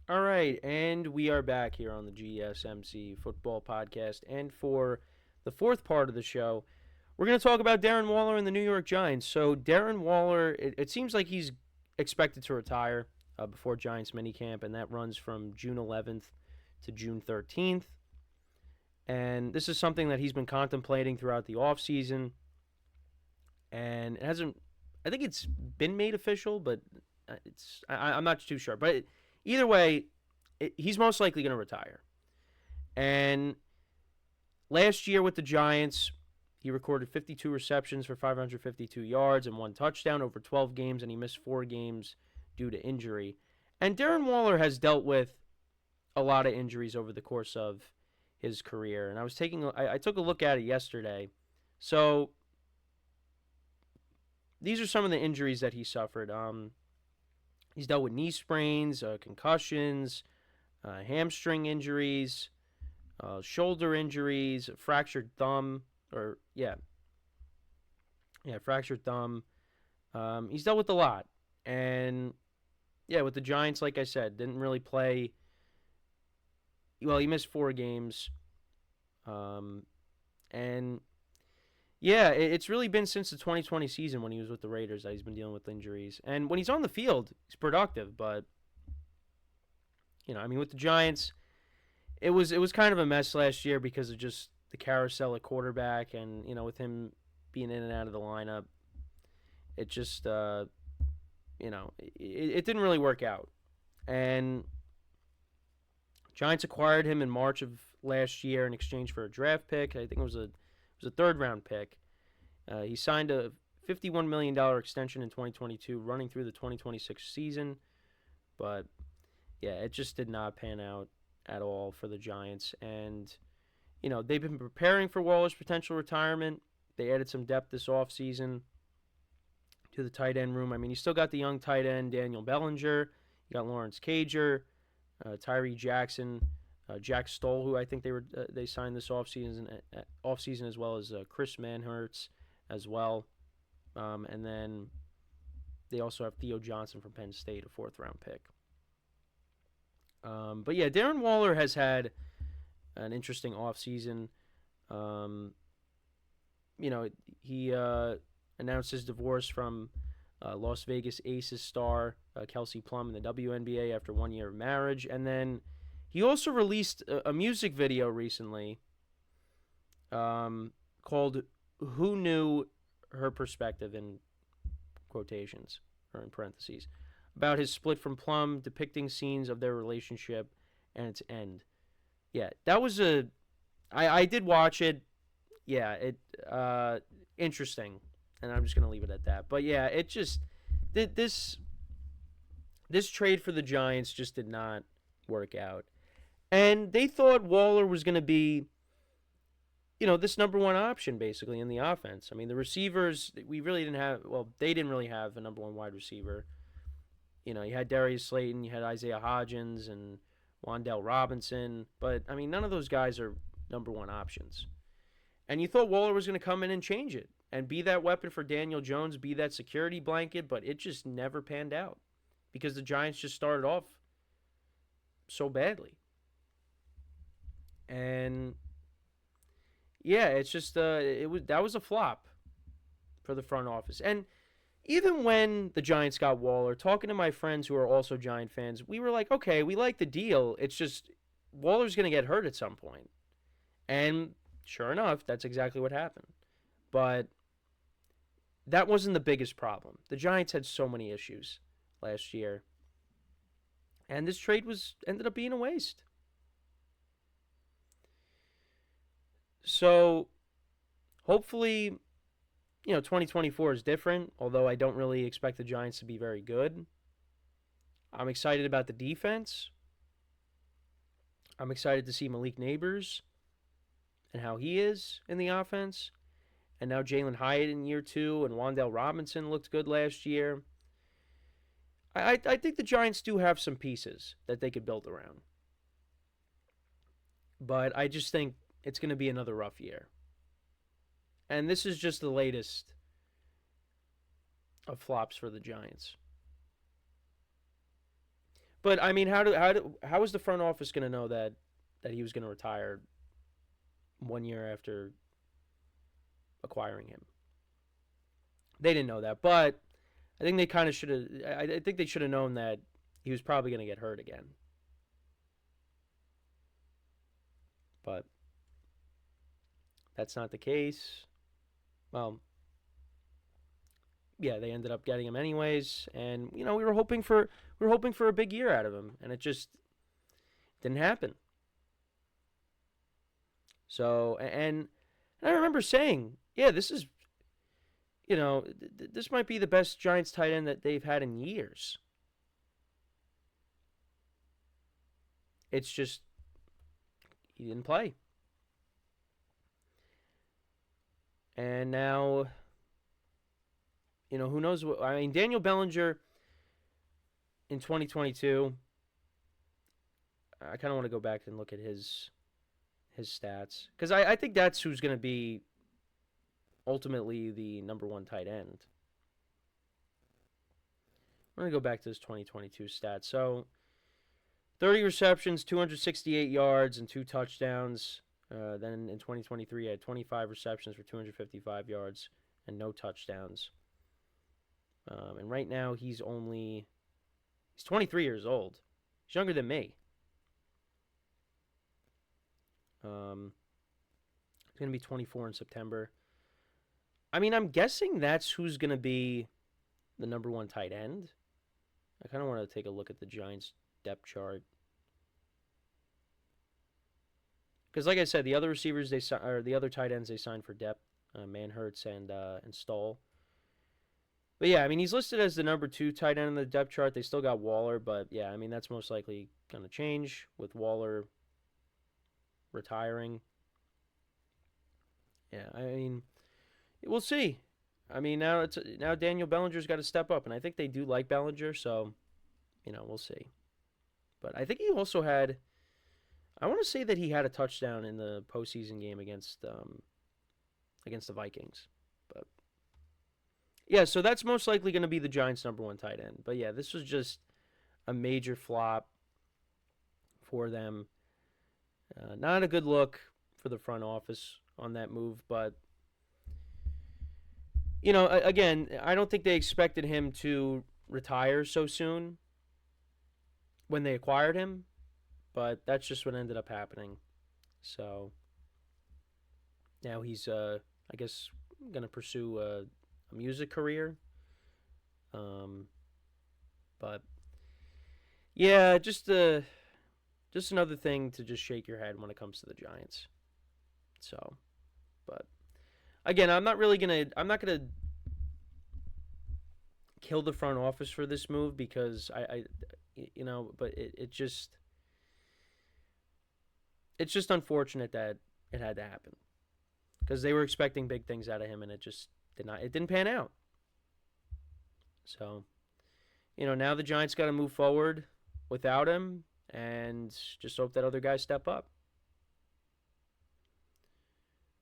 All right, and we are back here on the GSMC Football Podcast. And for the fourth part of the show, we're going to talk about Darren Waller and the New York Giants. So, Darren Waller, it seems like he's expected to retire before Giants minicamp, and that runs from June 11th to June 13th. And this is something that he's been contemplating throughout the offseason. And it hasn't, I think it's been made official, but I'm not too sure. But either way, he's most likely going to retire. And last year with the Giants, he recorded 52 receptions for 552 yards and 1 touchdown over 12 games, and he missed 4 games due to injury. And Darren Waller has dealt with a lot of injuries over the course of his career. And I took a look at it yesterday. So these are some of the injuries that he suffered. He's dealt with knee sprains, concussions, hamstring injuries, shoulder injuries, fractured thumb, fractured thumb. He's dealt with a lot. And, with the Giants, like I said, didn't really play. Well, he missed 4 games. It's really been since the 2020 season when he was with the Raiders that he's been dealing with injuries. And when he's on the field, he's productive. But, with the Giants, it was kind of a mess last year because of just the carousel at quarterback. And, with him being in and out of the lineup, it just, it didn't really work out. And Giants acquired him in March of last year in exchange for a draft pick. I think it was a third-round pick. He signed a $51 million extension in 2022, running through the 2026 season. But, it just did not pan out at all for the Giants. And, they've been preparing for Waller's potential retirement. They added some depth this offseason to the tight end room. I mean, you still got the young tight end, Daniel Bellinger. You got Lawrence Cager, Tyree Jackson, Jack Stoll, who I think they signed this offseason as well as Chris Manhertz as well. And then they also have Theo Johnson from Penn State, a 4th-round pick. Darren Waller has had an interesting offseason. He announced his divorce from Las Vegas Aces star Kelsey Plum in the WNBA after 1 year of marriage. And then he also released a music video recently called Who Knew Her Perspective, in quotations, or in parentheses, about his split from Plum, depicting scenes of their relationship and its end. Yeah, that was I did watch it. Yeah, interesting. And I'm just going to leave it at that. But yeah, it just, this trade for the Giants just did not work out. And they thought Waller was going to be, this number one option, basically, in the offense. I mean, the receivers, they didn't really have a number one wide receiver. You had Darius Slayton, you had Isaiah Hodgins, and Wan'Dale Robinson. But, I mean, none of those guys are number one options. And you thought Waller was going to come in and change it and be that weapon for Daniel Jones, be that security blanket, but it just never panned out because the Giants just started off so badly. And it's just that was a flop for the front office. And even when the Giants got Waller, talking to my friends who are also Giant fans, we were like, okay, we like the deal. It's just Waller's going to get hurt at some point. And sure enough, that's exactly what happened. But that wasn't the biggest problem. The Giants had so many issues last year. And this trade ended up being a waste. So, hopefully, 2024 is different, although I don't really expect the Giants to be very good. I'm excited about the defense. I'm excited to see Malik Neighbors and how he is in the offense. And now Jalen Hyatt in year 2, and Wan'Dale Robinson looked good last year. I think the Giants do have some pieces that they could build around. But I just think it's going to be another rough year. And this is just the latest of flops for the Giants. But I mean, how was the front office going to know that he was going to retire 1 year after acquiring him? They didn't know that, but I think they kind of should have. I think they should have known that he was probably going to get hurt again. But that's not the case. Well, yeah, they ended up getting him anyways, and we were hoping for a big year out of him, and it just didn't happen. So, and I remember saying, yeah, this is, this might be the best Giants tight end that they've had in years. It's just he didn't play. And now, who knows what. I mean, Daniel Bellinger in 2022, I kind of want to go back and look at his stats, because I think that's who's going to be ultimately the number one tight end. I'm going to go back to his 2022 stats. So, 30 receptions, 268 yards, and 2 touchdowns. Then in 2023, he had 25 receptions for 255 yards and no touchdowns. And right now, he's 23 years old. He's younger than me. He's going to be 24 in September. I mean, I'm guessing that's who's going to be the number one tight end. I kind of want to take a look at the Giants' depth chart. Because, like I said, the other receivers the other tight ends they signed for depth, Manhurts and Stoll. But yeah, I mean, he's listed as the number 2 tight end in the depth chart. They still got Waller, but yeah, I mean, that's most likely going to change with Waller retiring. Yeah, I mean, we'll see. I mean, now Daniel Bellinger's got to step up, and I think they do like Bellinger, so we'll see. But I think he also had. I want to say that he had a touchdown in the postseason game against the Vikings. But yeah, so that's most likely going to be the Giants' number 1 tight end. But yeah, this was just a major flop for them. Not a good look for the front office on that move, but again, I don't think they expected him to retire so soon when they acquired him. But that's just what ended up happening. So now he's, I guess, going to pursue a music career. But yeah, just another thing to just shake your head when it comes to the Giants. So, but again, I'm not gonna kill the front office for this move, because but it's just unfortunate that it had to happen, because they were expecting big things out of him, and it just didn't pan out. So, now the Giants got to move forward without him and just hope that other guys step up.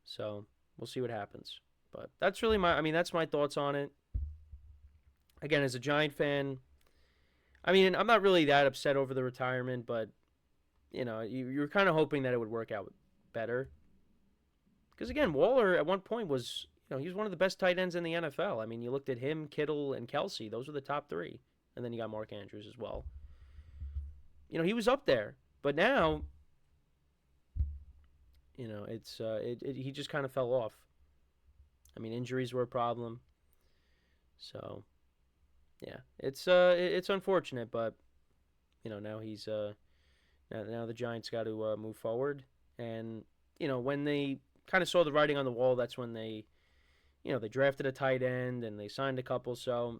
So, we'll see what happens. But that's really that's my thoughts on it. Again, as a Giant fan, I'm not really that upset over the retirement, but you're kind of hoping that it would work out better. Because, again, Waller at one point was, he was one of the best tight ends in the NFL. I mean, you looked at him, Kittle, and Kelsey. Those were the top 3. And then you got Mark Andrews as well. He was up there. But now, he just kind of fell off. I mean, injuries were a problem. So, yeah, it's unfortunate, but, now he's... Now the Giants got to move forward, and when they kind of saw the writing on the wall, that's when they drafted a tight end and they signed a couple, so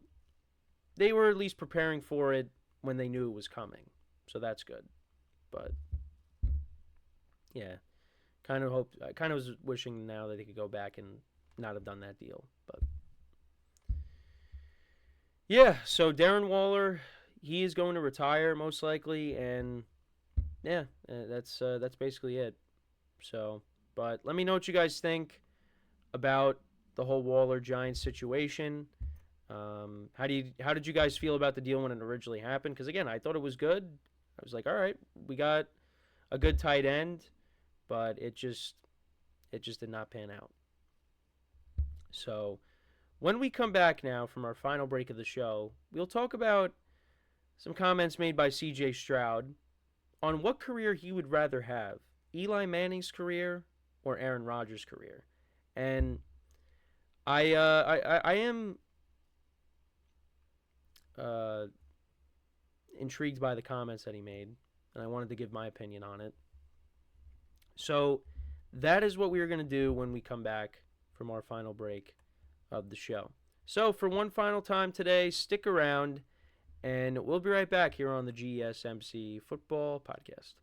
they were at least preparing for it when they knew it was coming, so that's good. But yeah, I was wishing now that they could go back and not have done that deal, but yeah. So Darren Waller, he is going to retire most likely, and yeah, that's basically it. So, but let me know what you guys think about the whole Waller Giants situation. How did you guys feel about the deal when it originally happened? Because again, I thought it was good. I was like, all right, we got a good tight end, but it just did not pan out. So when we come back now from our final break of the show, we'll talk about some comments made by C.J. Stroud on what career he would rather have, Eli Manning's career or Aaron Rodgers' career. And I am intrigued by the comments that he made, and I wanted to give my opinion on it. So that is what we are going to do when we come back from our final break of the show. So for one final time today, stick around, and we'll be right back here on the GSMC Football Podcast.